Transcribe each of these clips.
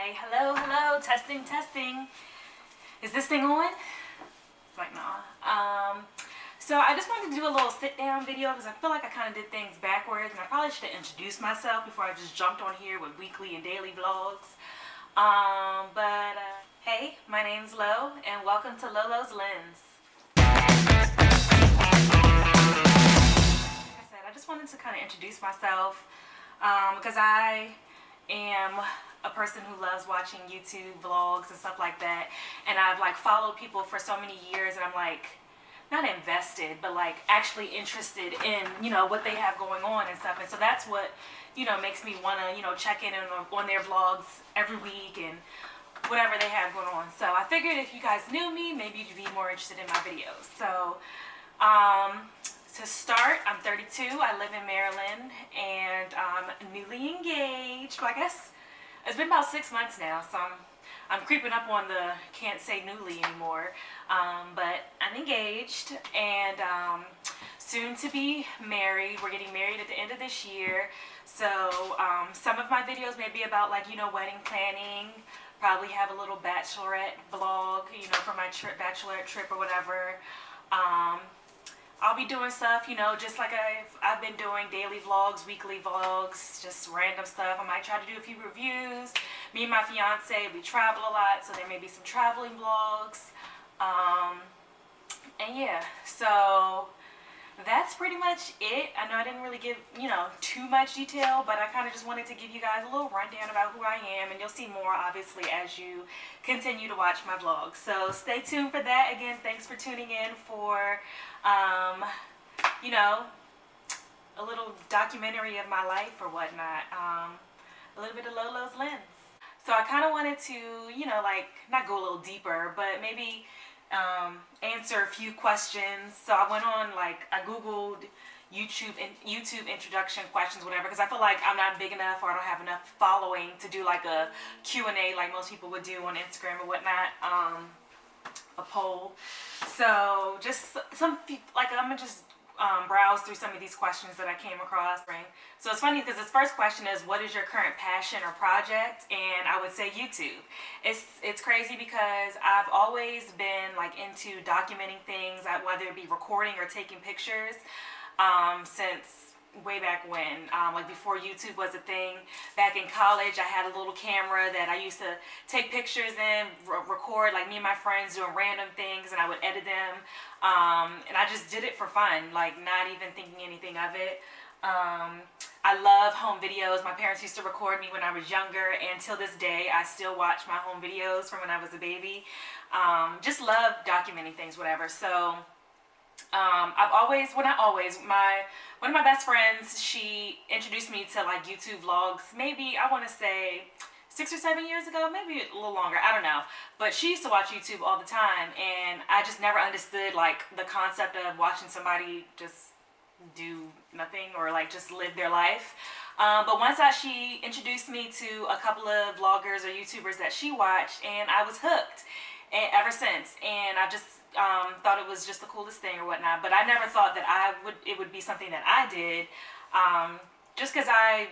Hi, hello, hello, testing, testing. Is this thing on? It's like, nah. So I just wanted to do a little sit down video because I feel like I kind of did things backwards and I probably should have introduced myself before I just jumped on here with weekly and daily vlogs. Hey, my name's Lo and welcome to Lolo's Lens. Like I said, I just wanted to kind of introduce myself because I am a person who loves watching YouTube vlogs and stuff like that, and I've like followed people for so many years, and I'm like not invested but like actually interested in what they have going on and stuff, and so that's what makes me want to check in on their vlogs every week and whatever they have going on. So I figured if you guys knew me, maybe you'd be more interested in my videos. So to start, I'm 32, I live in Maryland, and I'm newly engaged. Well, I guess it's been about 6 months now, so I'm creeping up on the can't say newly anymore. But I'm engaged and soon to be married. We're getting married at the end of this year. So some of my videos may be about like, wedding planning. Probably have a little bachelorette vlog, for my bachelorette trip or whatever. I'll be doing stuff, just like I've been doing, daily vlogs, weekly vlogs, just random stuff. I might try to do a few reviews. Me and my fiance, we travel a lot, so there may be some traveling vlogs. And yeah, so that's pretty much it. I know I didn't really give, too much detail, but I kind of just wanted to give you guys a little rundown about who I am, and you'll see more, obviously, as you continue to watch my vlogs. So stay tuned for that. Again, thanks for tuning in for, a little documentary of my life or whatnot. A little bit of Lolo's Lens. So I kind of wanted to, not go a little deeper, but maybe answer a few questions. So I went on, I Googled YouTube introduction questions, whatever, because I feel like I'm not big enough or I don't have enough following to do like a Q&A like most people would do on Instagram or whatnot, a poll. So just I'm gonna just browse through some of these questions that I came across. So it's funny because this first question is, what is your current passion or project? And I would say YouTube. It's crazy because I've always been like into documenting things, whether it be recording or taking pictures, since way back when, like before YouTube was a thing. Back in college, I had a little camera that I used to take pictures in, record like me and my friends doing random things, and I would edit them, and I just did it for fun, like not even thinking anything of it. I love home videos. My parents used to record me when I was younger, and till this day I still watch my home videos from when I was a baby. Just love documenting things, whatever. So one of my best friends, she introduced me to like YouTube vlogs, maybe I want to say 6 or 7 years ago, maybe a little longer, I don't know. But she used to watch YouTube all the time, and I just never understood like the concept of watching somebody just do nothing or like just live their life. But once she introduced me to a couple of vloggers or YouTubers that she watched, and I was hooked, and ever since. And I just thought it was just the coolest thing or whatnot. But I never thought that it would be something that I did, just because I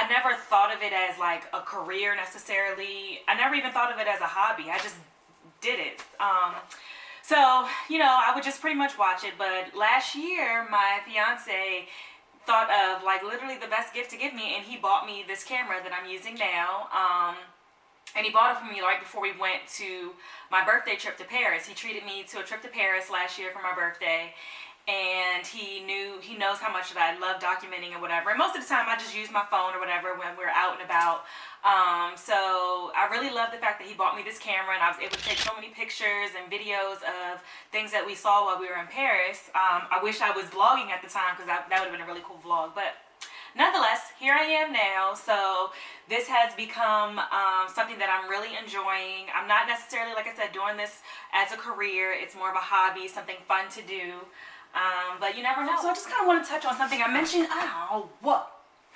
never thought of it as like a career necessarily. I never even thought of it as a hobby. I just did it. So, I would just pretty much watch it. But last year, my fiance thought of like literally the best gift to give me, and he bought me this camera that I'm using now. And he bought it for me right before we went to my birthday trip to Paris. He treated me to a trip to Paris last year for my birthday. And he knows how much that I love documenting and whatever. And most of the time I just use my phone or whatever when we're out and about. So I really love the fact that he bought me this camera, and I was able to take so many pictures and videos of things that we saw while we were in Paris. I wish I was vlogging at the time, because that would have been a really cool vlog. But nonetheless, here I am now. So this has become something that I'm really enjoying. I'm not necessarily, like I said, doing this as a career. It's more of a hobby, something fun to do. But you never know. So I just kind of want to touch on something I mentioned.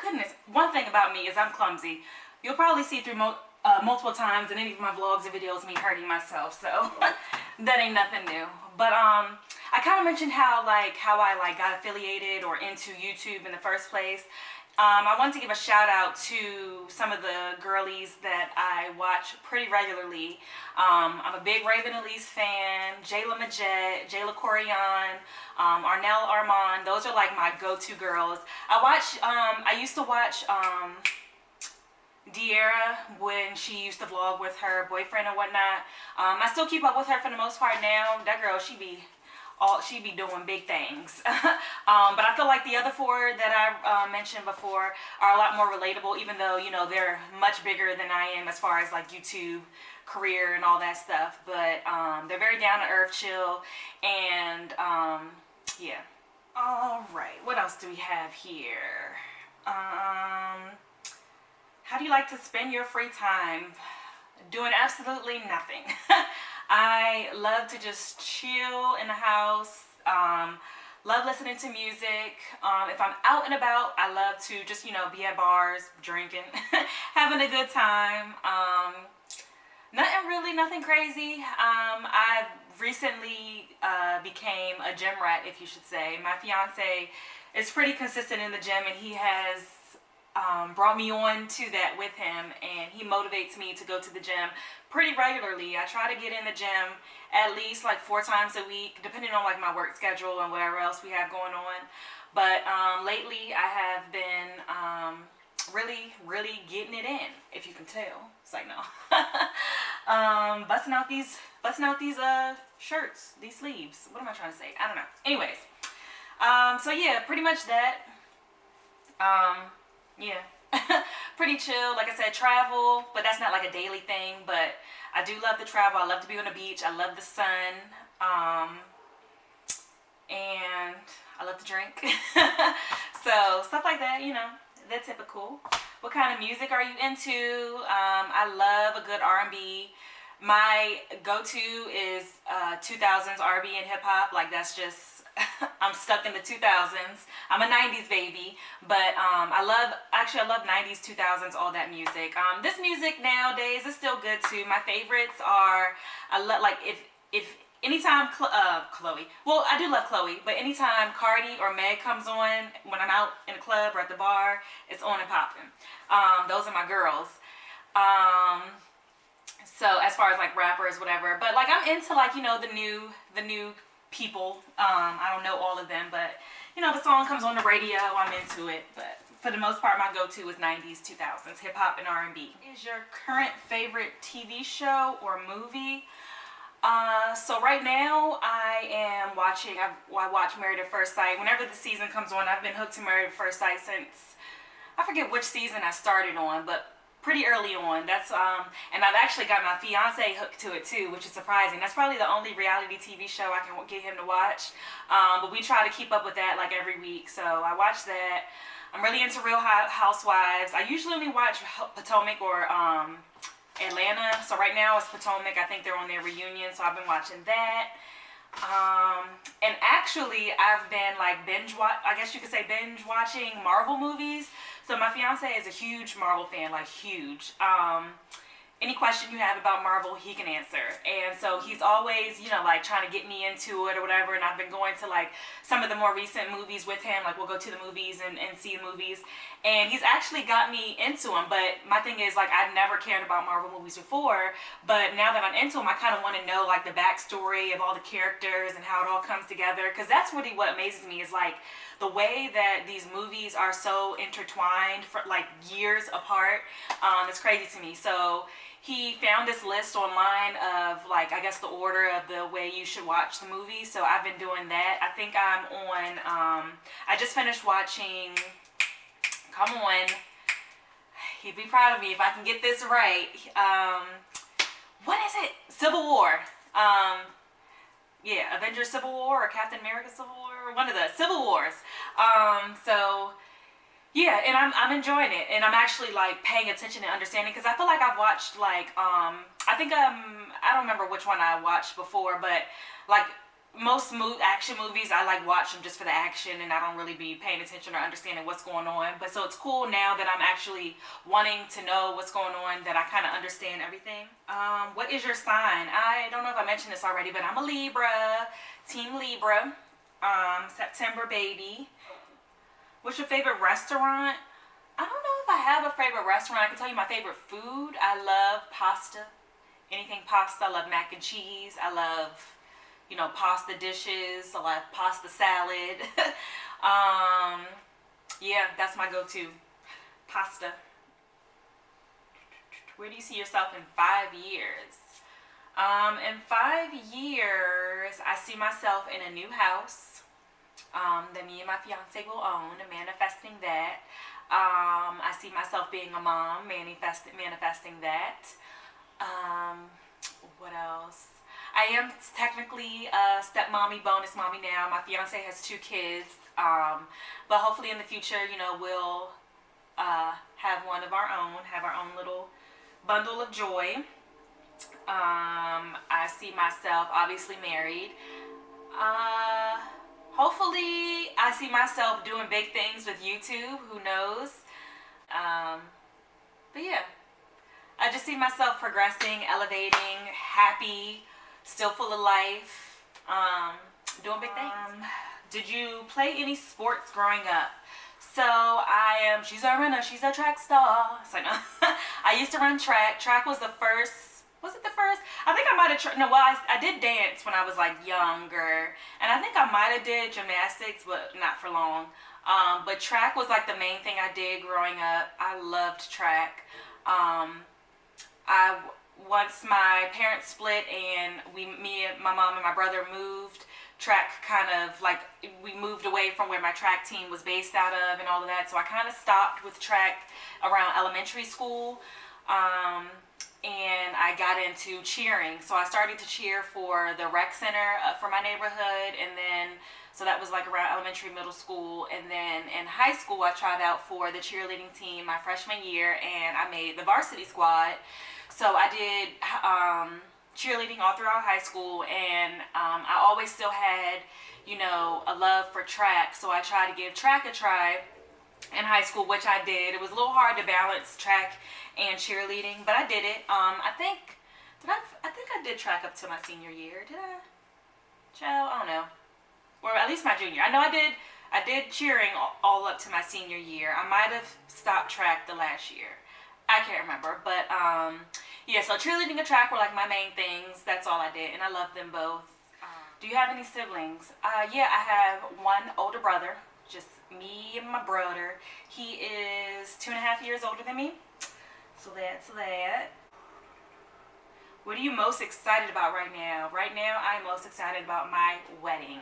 Goodness. One thing about me is I'm clumsy. You'll probably see through multiple times in any of my vlogs and videos me hurting myself. So that ain't nothing new. But I kind of mentioned how I got affiliated or into YouTube in the first place. I wanted to give a shout out to some of the girlies that I watch pretty regularly. I'm a big Raven Elise fan, Jayla Majette, Jayla Corian, Arnell Armand. Those are like my go-to girls. I used to watch De'Ara when she used to vlog with her boyfriend and whatnot. I still keep up with her for the most part now. That girl, she be doing big things. But I feel like the other four that I mentioned before are a lot more relatable, even though, you know, they're much bigger than I am as far as like YouTube career and all that stuff. But they're very down to earth, chill, and yeah. All right, what else do we have here? How do you like to spend your free time? Doing absolutely nothing. I love to just chill in the house. Love listening to music. If I'm out and about, I love to just, you know, be at bars, drinking, having a good time. Nothing crazy. I recently became a gym rat, if you should say. My fiance is pretty consistent in the gym, and he has brought me on to that with him, and he motivates me to go to the gym pretty regularly. I try to get in the gym at least like 4 times a week, depending on like my work schedule and whatever else we have going on. But lately I have been really getting it in, if you can tell. It's like, no. Busting out these shirts, these sleeves. What am I trying to say? I don't know. Anyways, so yeah, pretty much that. Yeah. Pretty chill. Like I said, travel, but that's not like a daily thing. But I do love to travel. I love to be on the beach. I love the sun. And I love to drink. So stuff like that, you know, the typical. What kind of music are you into? I love a good R&B. My go-to is 2000s R&B and hip hop. Like that's just I'm stuck in the 2000s. I'm a 90s baby, but I love 90s, 2000s, all that music. This music nowadays is still good too. My favorites are if anytime Chloe. Well, I do love Chloe, but anytime Cardi or Meg comes on when I'm out in a club or at the bar, it's on and popping. Those are my girls. So as far as like rappers, whatever, but like I'm into like, you know, the new people. I don't know all of them, but you know, if a song comes on the radio, I'm into it. But for the most part, my go-to is 90s, 2000s, hip hop and R&B. Is your current favorite TV show or movie? So right now I watch Married at First Sight. Whenever the season comes on, I've been hooked to Married at First Sight since, I forget which season I started on, but pretty early on. That's and I've actually got my fiance hooked to it too, which is surprising. That's probably the only reality TV show I can get him to watch. But we try to keep up with that like every week. So I watch that. I'm really into Real Housewives. I usually only watch Potomac or Atlanta. So right now it's Potomac. I think they're on their reunion, so I've been watching that. And actually I've been like binge watching Marvel movies. So my fiance is a huge Marvel fan, like huge. Any question you have about Marvel, he can answer. And so he's always, you know, like trying to get me into it or whatever. And I've been going to like some of the more recent movies with him. Like we'll go to the movies and see the movies. And he's actually got me into them. But my thing is like I've never cared about Marvel movies before. But now that I'm into them, I kind of want to know like the backstory of all the characters and how it all comes together. Because that's really what amazes me is like the way that these movies are so intertwined for like years apart. It's crazy to me. So he found this list online of like I guess the order of the way you should watch the movie. So I've been doing that. I think I'm on I just finished watching, come on, he'd be proud of me if I can get this right. What is it? Civil War. Yeah, Avengers Civil War or Captain America Civil War, one of the Civil Wars. So yeah, and I'm enjoying it, and I'm actually like paying attention and understanding because I feel like I've watched like I don't remember which one I watched before, but like most action movies I like watch them just for the action, and I don't really be paying attention or understanding what's going on. But so it's cool now that I'm actually wanting to know what's going on, that I kind of understand everything. What is your sign? I don't know if I mentioned this already, but I'm a Libra, Team Libra. September baby. What's your favorite restaurant? if I have a favorite restaurant. I can tell you my favorite food. I love pasta. Anything pasta. I love mac and cheese. I love, pasta dishes. I love pasta salad. Yeah, that's my go-to. Pasta. Where do you see yourself in 5 years? In 5 years, I see myself in a new house that me and my fiance will own, manifesting that. I see myself being a mom, manifesting that. What else? I am technically a stepmommy, bonus mommy now. My fiance has 2 kids, but hopefully in the future, we'll have one of our own, have our own little bundle of joy. I see myself obviously married. Hopefully I see myself doing big things with YouTube. Who knows? But yeah, I just see myself progressing, elevating, happy, still full of life, doing big things. Did you play any sports growing up? So she's a runner, she's a track star. So no, I used to run track. Track was the first, was it the first? I think I might have, I did dance when I was like younger. And I think I might have did gymnastics, but not for long. But track was like the main thing I did growing up. I loved track. Once my parents split and me and my mom and my brother moved, track kind of like, we moved away from where my track team was based out of and all of that. So I kind of stopped with track around elementary school. And I got into cheering. So I started to cheer for the rec center for my neighborhood. And then, so that was like around elementary, middle school. And then in high school, I tried out for the cheerleading team my freshman year, and I made the varsity squad. So I did cheerleading all throughout high school, and I always still had, a love for track. So I tried to give track a try in high school, which I did. It was a little hard to balance track and cheerleading, but I did it. I think I did track up to my senior year. Did I? Child, I don't know. Or at least my junior. I know I did cheering all up to my senior year. I might have stopped track the last year. I can't remember, but yeah, so cheerleading and track were like my main things. That's all I did, and I love them both. Do you have any siblings? Yeah, I have one older brother, just me and my brother. He is 2.5 years older than me, so that's that. What are you most excited about right now? Right now, I'm most excited about my wedding.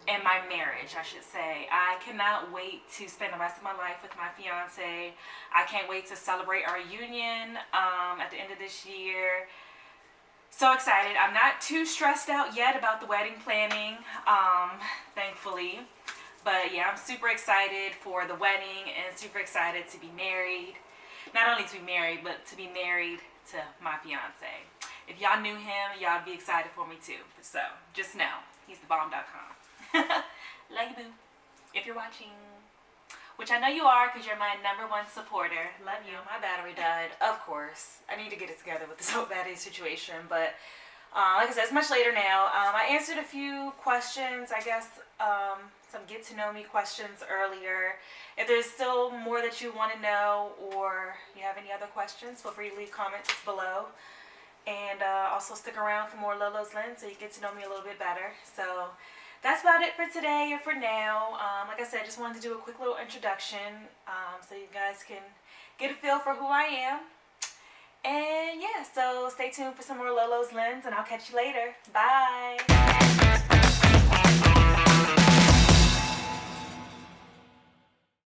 And my marriage, I should say. I cannot wait to spend the rest of my life with my fiance. I can't wait to celebrate our union at the end of this year. So excited. I'm not too stressed out yet about the wedding planning, thankfully. But yeah, I'm super excited for the wedding and super excited to be married. Not only to be married, but to be married to my fiance. If y'all knew him, y'all be excited for me too. So just know, he's thebomb.com. Love you, boo. If you're watching, which I know you are because you're my #1 supporter. Love you. My battery died, of course. I need to get it together with this whole battery situation. But like I said, it's much later now. I answered a few questions, I guess, some get to know me questions earlier. If there's still more that you want to know or you have any other questions, feel free to leave comments below. And also stick around for more Lolo's Lens so you get to know me a little bit better. So that's about it for today or for now. Like I said, just wanted to do a quick little introduction so you guys can get a feel for who I am. And yeah, so stay tuned for some more Lolo's Lens, and I'll catch you later. Bye.